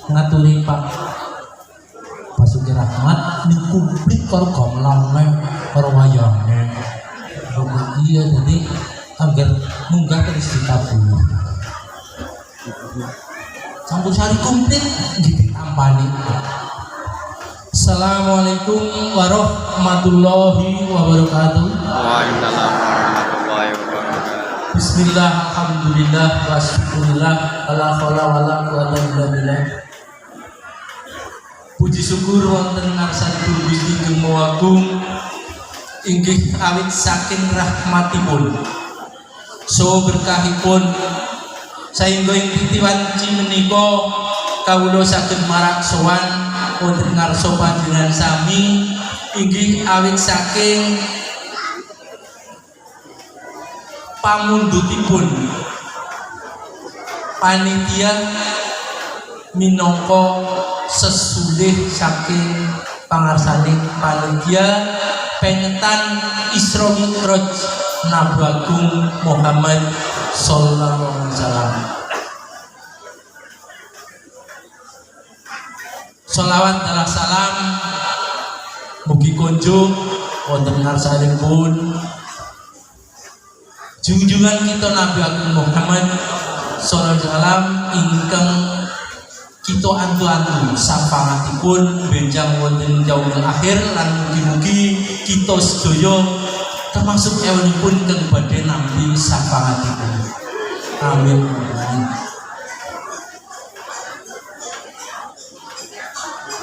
ngaturi Pak Basuki Rahmat ning kumplit karo gamelanne karo wayangnya. Iya jadi anggar munggah terus ditabung. Campur sari kumplit ditampani. Assalamualaikum warahmatullahi wabarakatuh. Waalaikumsalam warahmatullahi wabarakatuh. Bismillah, alhamdulillah, wasyukurillah, la haula wala quwwata illa billah. Puji syukur wonten ngarsanipun Gusti Kang Agung inggih awit saking rahmatipun. So berkahipun saengga ing titi wanci menika kawula saged marak sowan wonten ngarsa panjenengan sami inggih awit saking pamundhutipun panitia minangka sesulih saking pangarsaning panitia pengetan Isra Mi'raj Nabi Agung Muhammad sallallahu alaihi wasallam. Sholawat dan salam mugi kunjung wonten ngarsanipun junjungan kita Nabi Agung Muhammad sallallahu alaihi wasallam ingkang kita antu-antu sapangatipun benjang wonten yaumul akhir lan mugi-mugi kita sedaya termasuk ewanipun kang badhe nampi sapangatipun. Amin.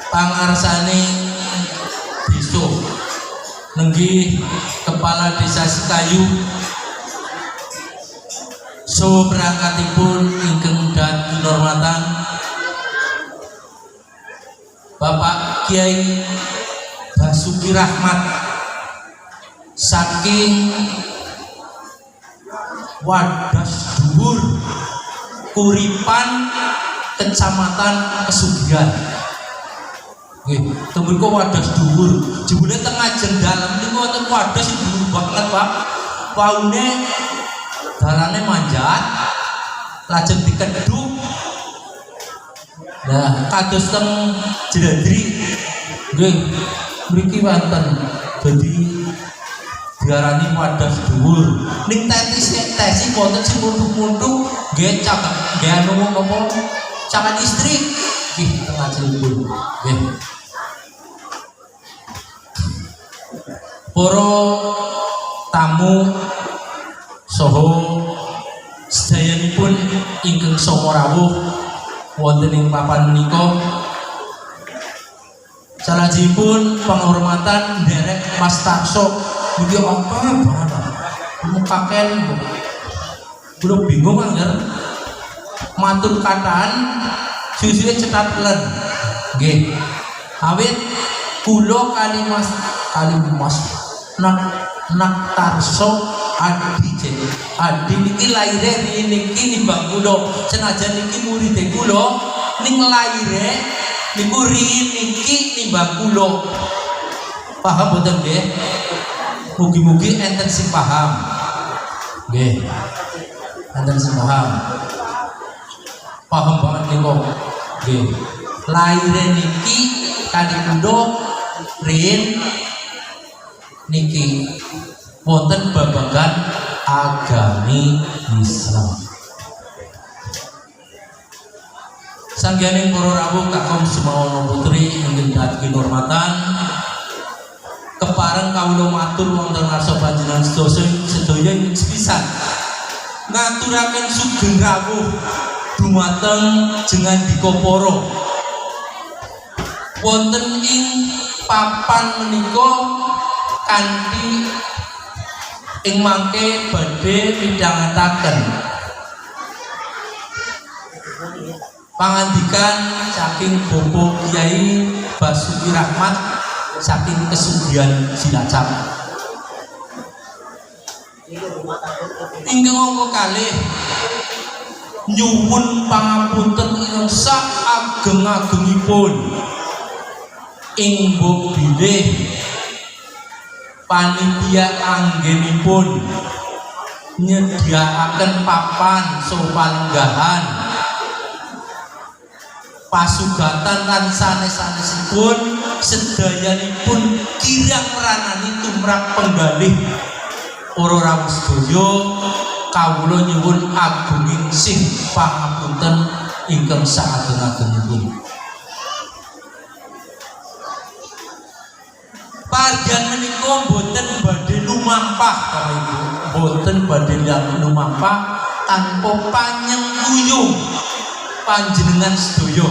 Pangarsane desa nenggih kepala desa Sikayu so berangkatipun ingkang dadi kinurmatan Bapak Kiai Basuki Rahmat saking Wadas Dhuwur Kuripan Kecamatan Pesugihan. Nggih, temuriko Wadas Dhuwur. Jebule teng ajeng dalem niku wonten wadas sing dhuwur banget, Pak. Paune dalane manjat lajeng dikedhuk. Nah, kados teng Jladri nggih mriki wonten dadi diarani Wadas Dhuwur. Ning tesi wonten sing muntuk-muntuk nggih cakep nggih anu napa calon istri nggih teng ajengipun. Nggih. Para tamu saha sedayanipun ingkang saha rawuh wonten ing papan menika salajengipun penghormatan derek Mas Tarso niki apa banget mukaken kula bingung angger matur kataan susuhe cetat len nggih awit kula kali Mas nak Tarso adi niki laire niki nimbang kula senajan niki murid kula ning laire niku niki nimbang kula paham boten nggih mugi-mugi enten sing paham nggih enten sing paham banget niku nggih laire niki kali kula niki wonten babagan agami Islam. Sanggening para rawuh kakung semawana putri ingkang dadi kinurmatan kepareng kawula matur wonten ngarsa panjenengan sedaya ing sepisan ngaturaken sugeng rawuh dumateng Jengandika Para wonten ing papan menika kanthi ing mangke badhe midhangetaken pangandikan saking Bapak Kiai Basuki Rahmat saking Kesugihan Cilacap. Ingkang angka kalih nyuwun pangapunten ingkang sak ageng-agengipun ing mbok bilih panitia anggenipun nyediakaken papan sopangggahan pasugatan lan sanes-sanesipun sedayanipun kirang ranani tumrap penggalih para rawuh sedaya kawula nyuwun agunging sih pangapunten ingkang saageng-agengipun. Pargian menika boten badhe lumampah Bapak Ibu, boten badhe lumampah tanpa panyengkuyung panjenengan sedaya.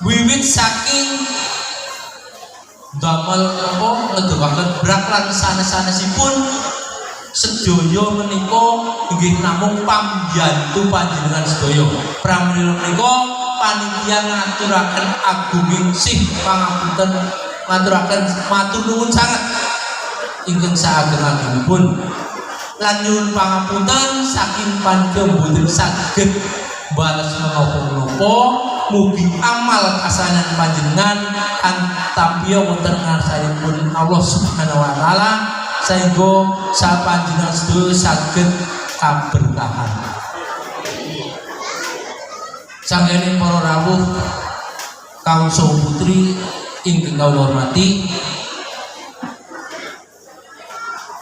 Wiwit saking damel apa ngedewaken brak lan sanes-sanesipun sedaya menika inggih namung pambiyantu panjenengan sedaya. Pramila menika panitia ngaturaken agunging sih pangapunten, ngaturaken matur nuwun sanget ingkang saageng-agengipun lan nyuwun pangapunten saking panitia boten saged bales menapa-menapa. Mugi amal kasanan panjenengan antapya wonten ngarsanipun Allah Subhanahu wa taala sehingga sapanjenengan sedaya saged kaberkahan. Sanggene para rawuh kawula putri ingkang kawula hormati,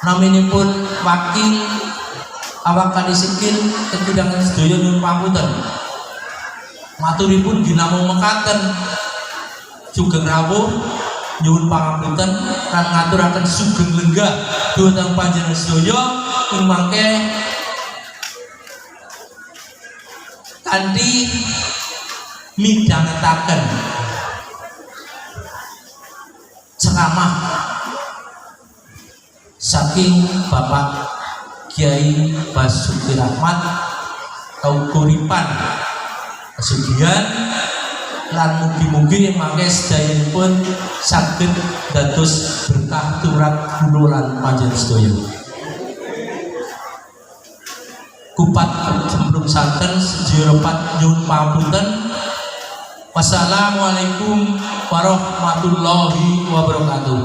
naminipun wakil awak kadisikin kekidangan sedaya nyuwun pangapunten. Maturipun ginamung mekaten sugeng rawuh nyuwun pangapunten lan ngaturaken sugeng lenggah dhumateng panjenengan sedaya ing mangke kanthi midhangetaken ceramah saking Bapak Kiai Basuki Rahmat Kauguripan Sugihan lan mugi-mugi mangke sedayanipun saged dados berkah tumrap kula lan panjenengan sedaya. Kupat cemplung santen sedaya repat nyuwun pangapunten. Wassalamualaikum warahmatullahi wabarakatuh.